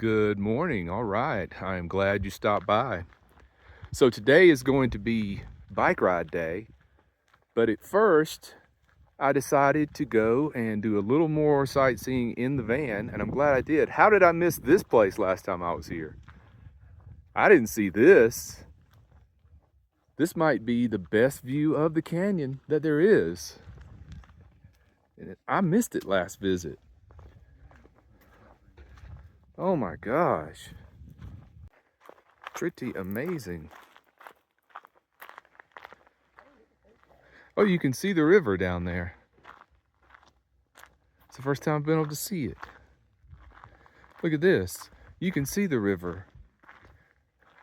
Good morning. All right. I am glad you stopped by. So today is going to be bike ride day, but at first I decided to go and do a little more sightseeing in the van, and I'm glad I did. How did I miss this place last time I was here? I didn't see this. This might be the best view of the canyon that there is. And I missed it last visit. Oh my gosh. Pretty amazing. Oh, you can see the river down there. It's the first time I've been able to see it. Look at this. You can see the river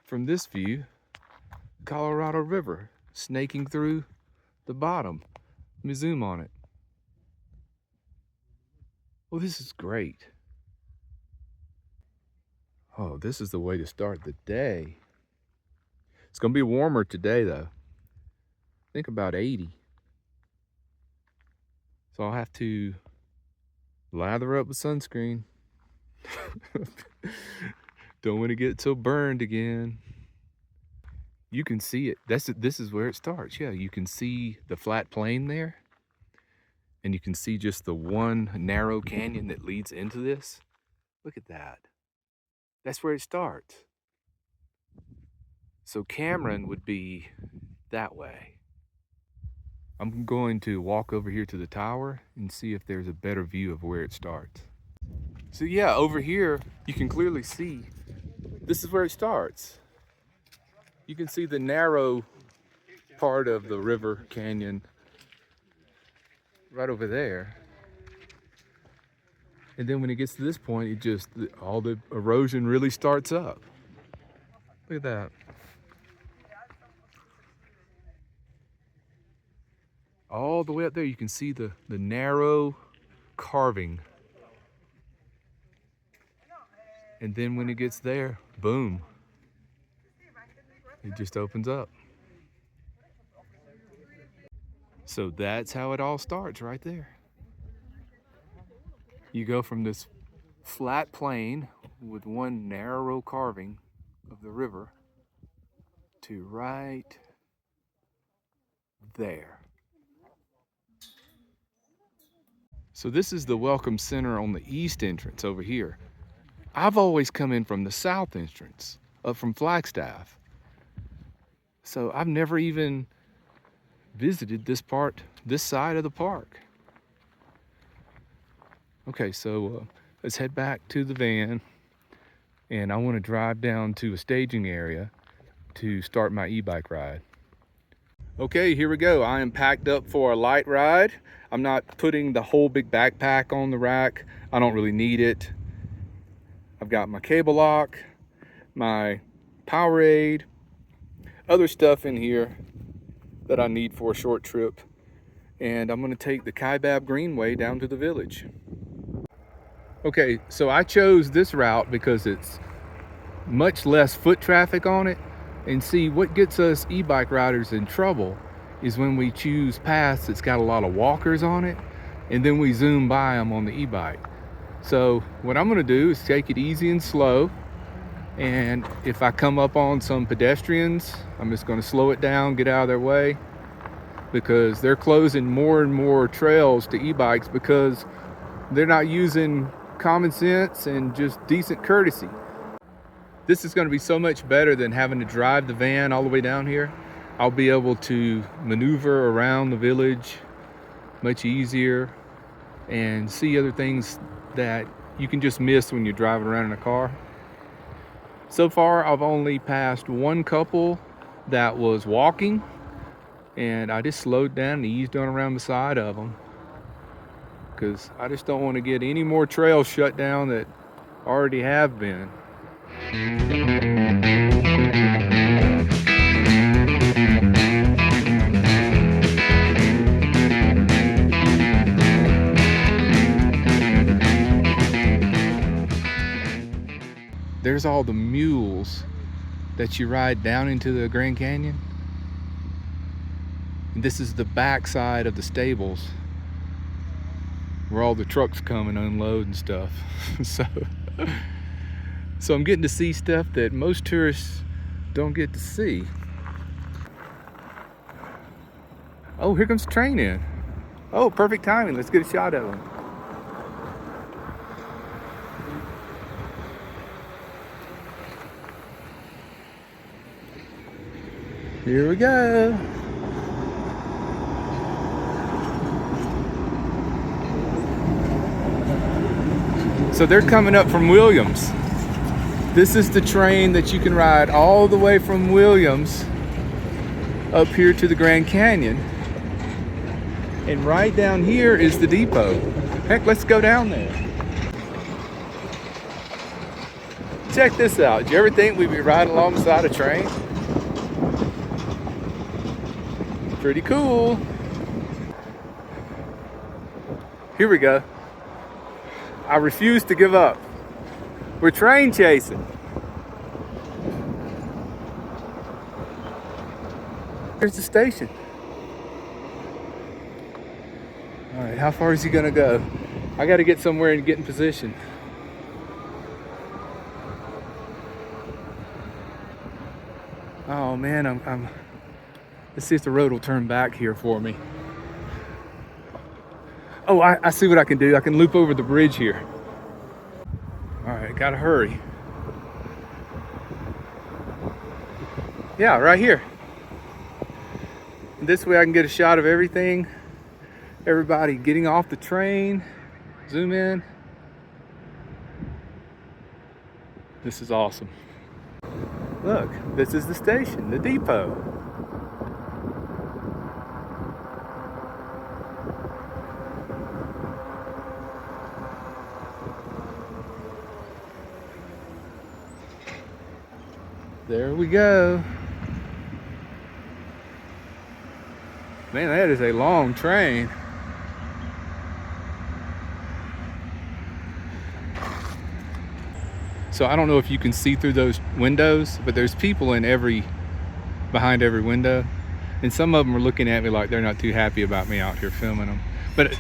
from this view. Colorado River snaking through the bottom. Let me zoom on it. Oh, this is great. Oh, this is the way to start the day. It's gonna be warmer today though. I think about 80. So I'll have to lather up with sunscreen. Don't want to get so burned again. You can see it. This is where it starts. Yeah, you can see the flat plain there. And you can see just the one narrow canyon that leads into this. Look at that. That's where it starts. So Cameron would be that way. I'm going to walk over here to the tower and see if there's a better view of where it starts. So yeah, over here, you can clearly see this is where it starts. You can see the narrow part of the river canyon right over there. And then when it gets to this point, all the erosion really starts up. Look at that. All the way up there, you can see the narrow carving. And then when it gets there, boom, it just opens up. So that's how it all starts right there. You go from this flat plain with one narrow carving of the river to right there. So this is the welcome center on the east entrance over here. I've always come in from the south entrance, up from Flagstaff. So I've never even visited this side of the park. Okay, so let's head back to the van, and I want to drive down to a staging area to start my e-bike ride. Okay, here we go. I am packed up for a light ride. I'm not putting the whole big backpack on the rack. I don't really need it. I've got my cable lock, my Powerade, other stuff in here that I need for a short trip. And I'm gonna take the Kaibab Greenway down to the village. Okay, so I chose this route because it's much less foot traffic on it. And see, what gets us e-bike riders in trouble is when we choose paths that's got a lot of walkers on it, and then we zoom by them on the e-bike. So what I'm gonna do is take it easy and slow. And if I come up on some pedestrians, I'm just gonna slow it down, get out of their way, because they're closing more and more trails to e-bikes because they're not using common sense and just decent courtesy. This is gonna be so much better than having to drive the van all the way down here. I'll be able to maneuver around the village much easier and see other things that you can just miss when you're driving around in a car. So far, I've only passed one couple that was walking, and I just slowed down and eased on around the side of them because I just don't want to get any more trails shut down that already have been. There's all the mules that you ride down into the Grand Canyon. And this is the back side of the stables where all the trucks come and unload and stuff. So So I'm getting to see stuff that most tourists don't get to see. Oh, here comes the train in. Oh, perfect timing. Let's get a shot of him. Here we go. So they're coming up from Williams. This is the train that you can ride all the way from Williams up here to the Grand Canyon. And right down here is the depot. Heck, let's go down there. Check this out. Did you ever think we'd be riding alongside a train? Pretty cool. Here we go. I refuse to give up. We're train chasing. Here's the station. All right, how far is he gonna go? I gotta get somewhere and get in position. Oh man, let's see if the road will turn back here for me. Oh, I see what I can do. I can loop over the bridge here. All right, gotta hurry. Yeah, right here. This way I can get a shot of everything. Everybody getting off the train. Zoom in. This is awesome. Look, this is the station, the depot. There we go. Man, that is a long train. So I don't know if you can see through those windows, but there's people behind every window. And some of them are looking at me like they're not too happy about me out here filming them. But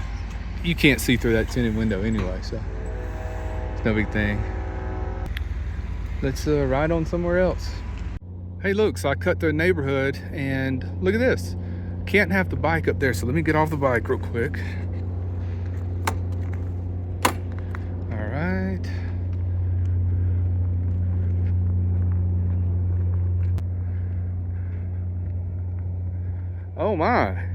you can't see through that tinted window anyway, so it's no big thing. Let's ride on somewhere else. Hey look, so I cut through a neighborhood and look at this. Can't have the bike up there, so let me get off the bike real quick. All right. Oh my.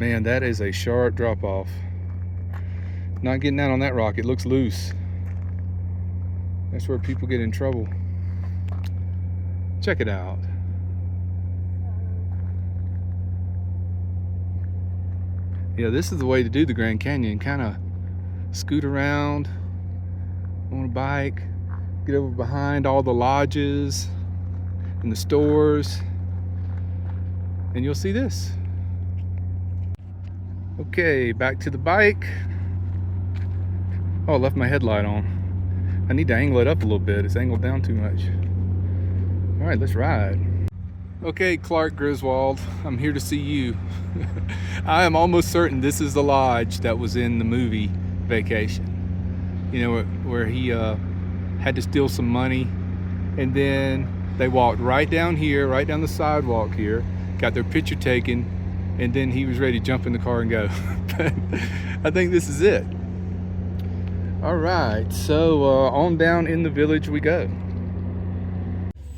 Man, that is a sharp drop off. Not getting out on that rock, it looks loose. That's where people get in trouble. Check it out. Yeah, this is the way to do the Grand Canyon. Kind of scoot around on a bike, get over behind all the lodges and the stores, and you'll see this. Okay, back to the bike. Oh, I left my headlight on. I need to angle it up a little bit. It's angled down too much. All right, let's ride. Okay, Clark Griswold, I'm here to see you. I am almost certain this is the lodge that was in the movie Vacation. You know, where he had to steal some money, and then they walked right down here, right down the sidewalk here, got their picture taken, and then he was ready to jump in the car and go. I think this is it. All right, so on down in the village we go.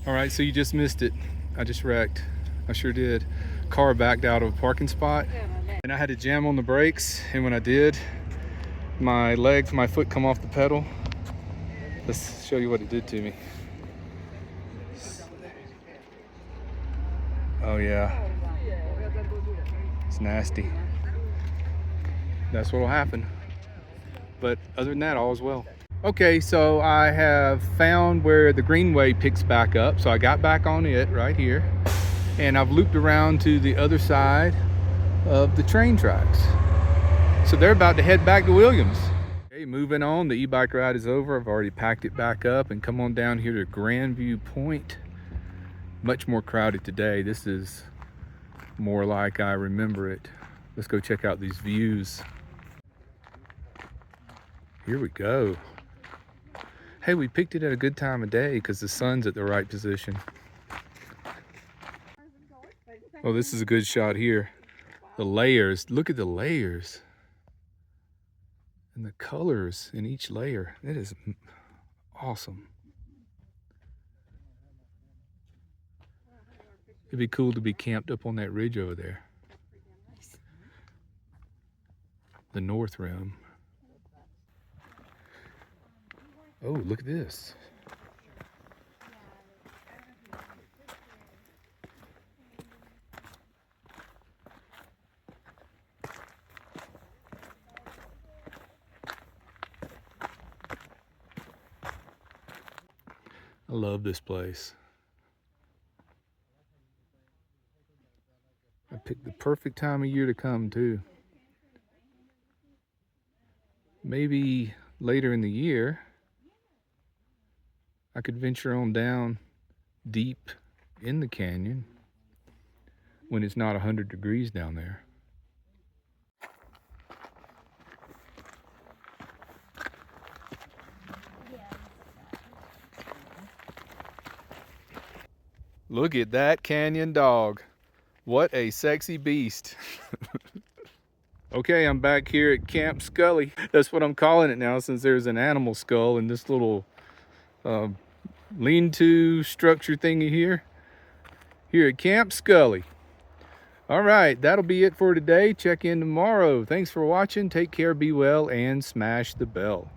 All right, so you just missed it. I just wrecked. I sure did. Car backed out of a parking spot, and I had to jam on the brakes, and when I did, my foot come off the pedal. Let's show you what it did to me. Oh yeah, it's nasty. That's what'll happen. But other than that, all is well. Okay, so I have found where the greenway picks back up. So I got back on it right here, and I've looped around to the other side of the train tracks. So they're about to head back to Williams. Okay, moving on, the e-bike ride is over. I've already packed it back up and come on down here to Grandview Point. Much more crowded today. This is more like I remember it. Let's go check out these views. Here we go. Hey, we picked it at a good time of day because the sun's at the right position. Oh, this is a good shot here. The layers, look at the layers. And the colors in each layer. It is awesome. It'd be cool to be camped up on that ridge over there. The North Rim. Oh, look at this. I love this place. I picked the perfect time of year to come too. Maybe later in the year, I could venture on down deep in the canyon when it's not 100 degrees down there. Look at that canyon dog. What a sexy beast. Okay, I'm back here at Camp Scully. That's what I'm calling it now since there's an animal skull in this little lean-to structure thingy here at Camp Scully. All right, that'll be it for today. Check in tomorrow. Thanks for watching. Take care, be well, and smash the bell.